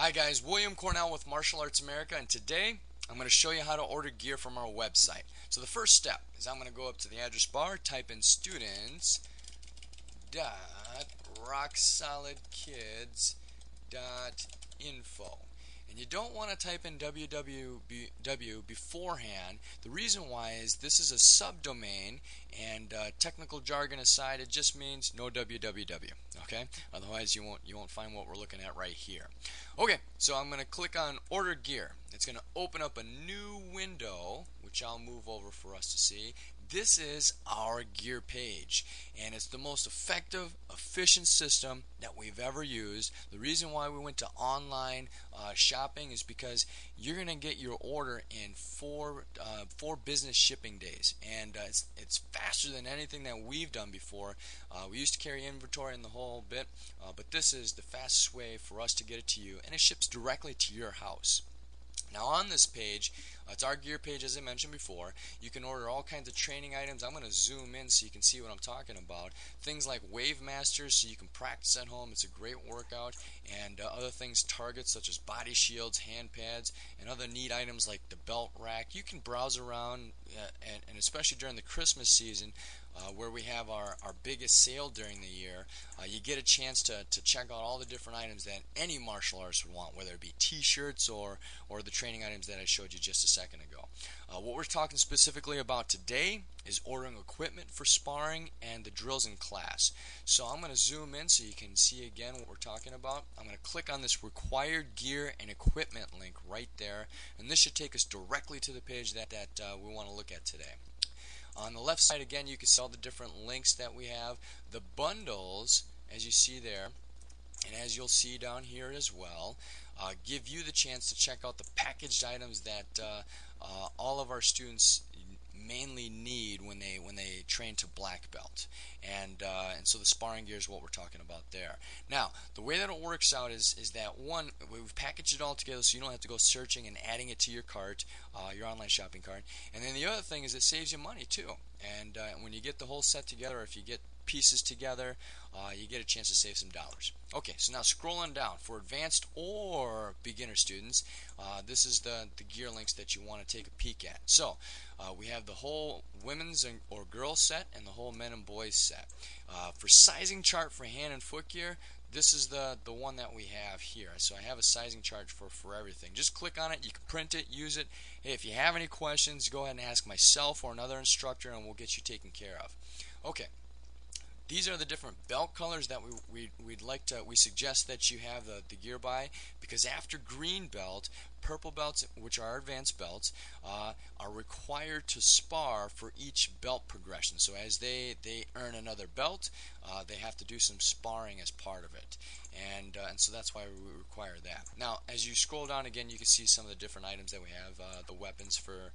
Hi guys, William Cornell with Martial Arts America, and today I'm going to show you how to order gear from our website. So the first step is I'm going to go up to the address bar, type in students.rocksolidkids.info. And you don't want to type in www beforehand. The reason why is this is a subdomain, and technical jargon aside, it just means no www. Okay? Otherwise, you won't find what we're looking at right here. Okay, so I'm going to click on Order Gear. It's going to open up a new window, which I'll move over for us to see. This is our gear page, and it's the most effective, efficient system that we've ever used. The reason why we went to online shopping is because you're going to get your order in four business shipping days, and it's faster than anything that we've done before. We used to carry inventory in the whole bit, but this is the fastest way for us to get it to you, and it ships directly to your house. Now on this page, it's our gear page as I mentioned before. You can order all kinds of training items. I'm going to zoom in so you can see what I'm talking about. Things like Wave Masters so you can practice at home. It's a great workout. And other things, targets such as body shields, hand pads, and other neat items like the belt rack. You can browse around, and especially during the Christmas season, where we have our biggest sale during the year, you get a chance to check out all the different items that any martial artist would want, whether it be t-shirts or the training items that I showed you just a second ago. What we're talking specifically about today is ordering equipment for sparring and the drills in class. So I'm going to zoom in so you can see again what we're talking about. I'm going to click on this required gear and equipment link right there, and this should take us directly to the page that we want to look at today. On the left side again, you can see all the different links that we have. The bundles, as you see there, and as you'll see down here as well, give you the chance to check out the packaged items that all of our students mainly need when they train to black belt, and so the sparring gear is what we're talking about there. Now, the way that it works out is that one, we've packaged it all together so you don't have to go searching and adding it to your cart, your online shopping cart. And then the other thing is it saves you money too. And when you get the whole set together, or if you get pieces together, you get a chance to save some dollars. Okay, so now scrolling down for advanced or beginner students, this is the gear links that you want to take a peek at. So we have the whole women's or girls set and the whole men and boys set. For sizing chart for hand and foot gear, this is the one that we have here. So I have a sizing chart for everything. Just click on it, you can print it, use it. Hey, if you have any questions, go ahead and ask myself or another instructor and we'll get you taken care of. Okay. These are the different belt colors that we suggest that you have the gear by, because after green belt, purple belts, which are advanced belts, are required to spar for each belt progression. So as they earn another belt, they have to do some sparring as part of it, and so that's why we require that. Now, as you scroll down again, you can see some of the different items that we have, the weapons for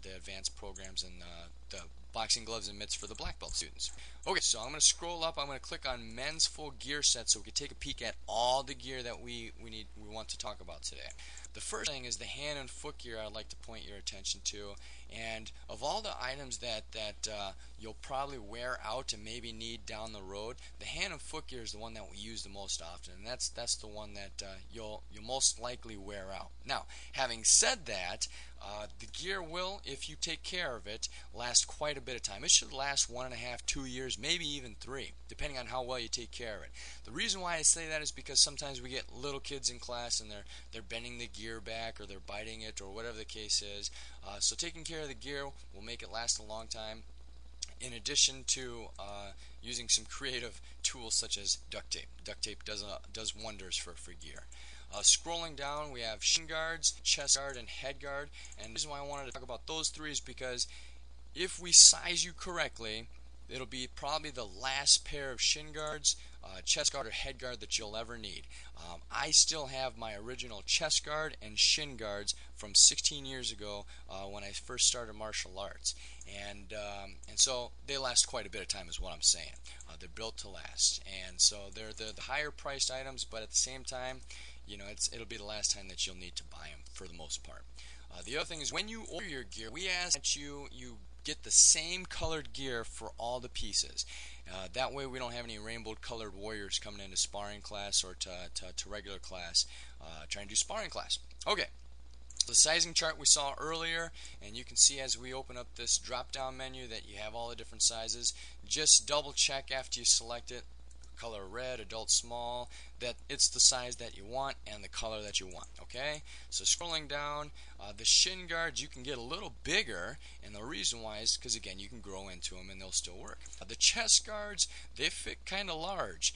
the advanced programs, and the boxing gloves and mitts for the black belt students. Okay, so I'm going to scroll up. I'm going to click on men's full gear set so we can take a peek at all the gear that we want to talk about today. The first thing is the hand and foot gear I'd like to point your attention to. And of all the items that you'll probably wear out and maybe need down the road, the hand and foot gear is the one that we use the most often, and that's the one that you'll most likely wear out. Now, having said that, the gear will, if you take care of it, last quite a bit of time. It should last 1.5, 2 years, maybe even 3, depending on how well you take care of it. The reason why I say that is because sometimes we get little kids in class and they're bending the gear back or they're biting it or whatever the case is. So taking care of the gear will make it last a long time, in addition to using some creative tools such as duct tape. Duct tape does wonders for gear. Scrolling down, we have shin guards, chest guard, and head guard. And the reason why I wanted to talk about those three is because if we size you correctly, it'll be probably the last pair of shin guards, chest guard, or head guard that you'll ever need. I still have my original chest guard and shin guards from 16 years ago when I first started martial arts, and so they last quite a bit of time is what I'm saying. They're built to last, and so they're the higher priced items, but at the same time, you know, it'll be the last time that you'll need to buy them for the most part. The other thing is when you order your gear, we ask that you get the same colored gear for all the pieces. That way we don't have any rainbow colored warriors coming into sparring class or to regular class trying to do sparring class. Okay. The sizing chart we saw earlier, and you can see as we open up this drop down menu that you have all the different sizes. Just double check after you select it, color red, adult small, that it's the size that you want and the color that you want. Okay, so scrolling down, the shin guards you can get a little bigger, and the reason why is because again you can grow into them and they'll still work. The chest guards, they fit kind of large.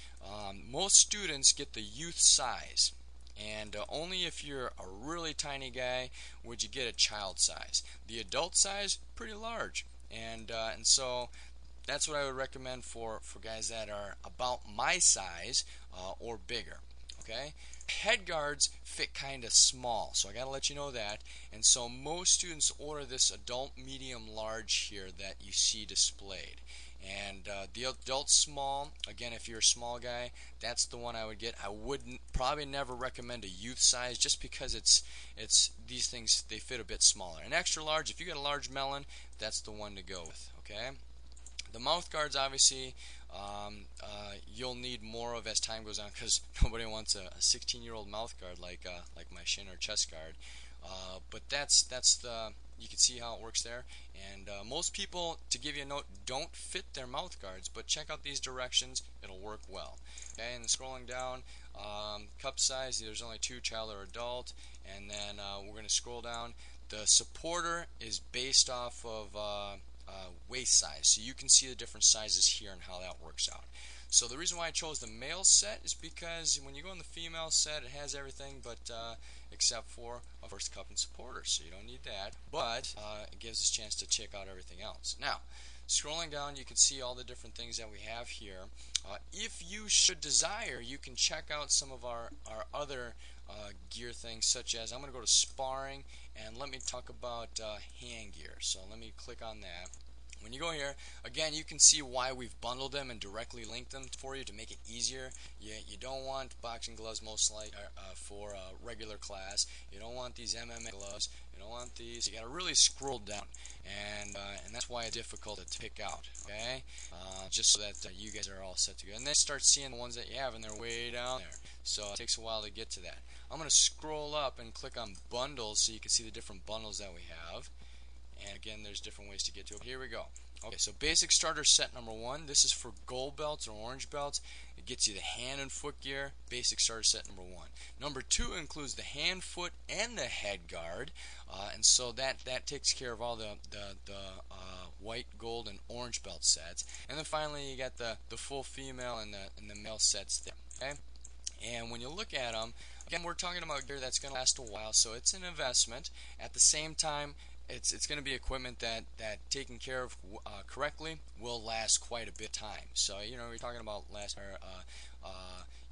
Most students get the youth size, and only if you're a really tiny guy would you get a child size. The adult size, pretty large, and so that's what I would recommend for guys that are about my size or bigger. Okay, head guards fit kind of small, so I gotta let you know that. And so most students order this adult medium large here that you see displayed. And the adult small, again, if you're a small guy, that's the one I would get. I wouldn't probably never recommend a youth size just because it's these things, they fit a bit smaller. An extra large, if you got a large melon, that's the one to go with. Okay. The mouth guards, obviously, you'll need more of as time goes on because nobody wants a 16-year-old mouth guard like my shin or chest guard. But that's the, you can see how it works there. And most people, to give you a note, don't fit their mouth guards, but check out these directions, it'll work well. Okay, and scrolling down, cup size, there's only 2, child or adult. And then we're going to scroll down. The supporter is based off of waist size, so you can see the different sizes here and how that works out. So the reason why I chose the male set is because when you go in the female set, it has everything but except for a first cup and supporter, so you don't need that, but it gives us a chance to check out everything else. Now, scrolling down, you can see all the different things that we have here. If you should desire, you can check out some of our other gear things, such as, I'm going to go to sparring, and let me talk about hand gear. So let me click on that. When you go here, again, you can see why we've bundled them and directly linked them for you to make it easier. You don't want boxing gloves most like for regular class. You don't want these MMA gloves. You don't want these. You got to really scroll down, and that's why it's difficult to pick out. Okay, just so that you guys are all set to go. And then start seeing the ones that you have, and they're way down there. So it takes a while to get to that. I'm going to scroll up and click on bundles so you can see the different bundles that we have. And again, there's different ways to get to it. Here we go. Okay, so basic starter set number 1. This is for gold belts or orange belts. It gets you the hand and foot gear. Basic starter set number 1. Number 2 includes the hand, foot, and the head guard. And so that takes care of all the white, gold, and orange belt sets. And then finally, you got the full female and the male sets there. Okay. And when you look at them, again, we're talking about gear that's going to last a while, so it's an investment. At the same time, it's going to be equipment that taken care of correctly will last quite a bit of time. So we're talking about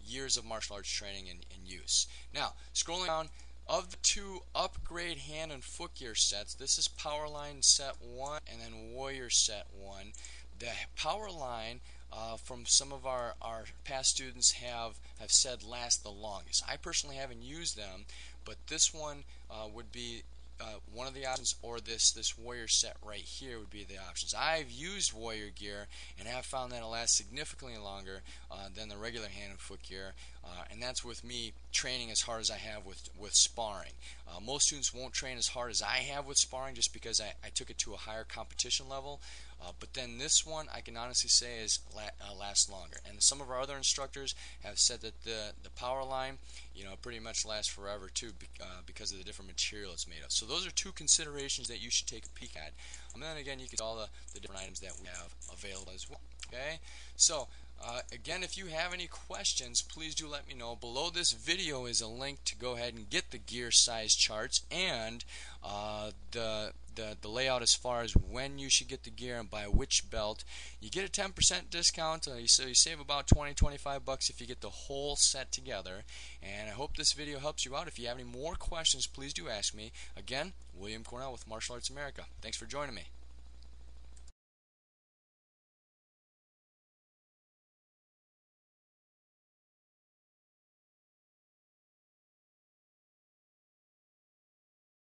years of martial arts training and use. Now, scrolling down, of the 2 upgrade hand and foot gear sets, this is Powerline Set 1 and then Warrior Set 1. The Powerline, from some of our past students have said last the longest. I personally haven't used them, but this one would be one of the options, or this Warrior set right here would be the options. I've used Warrior gear and have found that it lasts significantly longer than the regular hand and foot gear, and that's with me training as hard as I have with sparring. Most students won't train as hard as I have with sparring just because I took it to a higher competition level. But then this one, I can honestly say, lasts longer. And some of our other instructors have said that the Powerline, pretty much lasts forever too, because of the different material it's made of. So those are 2 considerations that you should take a peek at. And then again, you can see all the different items that we have available as well. Okay, so again, if you have any questions, please do let me know. Below this video is a link to go ahead and get the gear size charts and the layout as far as when you should get the gear and by which belt. You get a 10% discount, so you save about $20-25 if you get the whole set together. And I hope this video helps you out. If you have any more questions, please do ask me. Again, William Cornell with Martial Arts America. Thanks for joining me.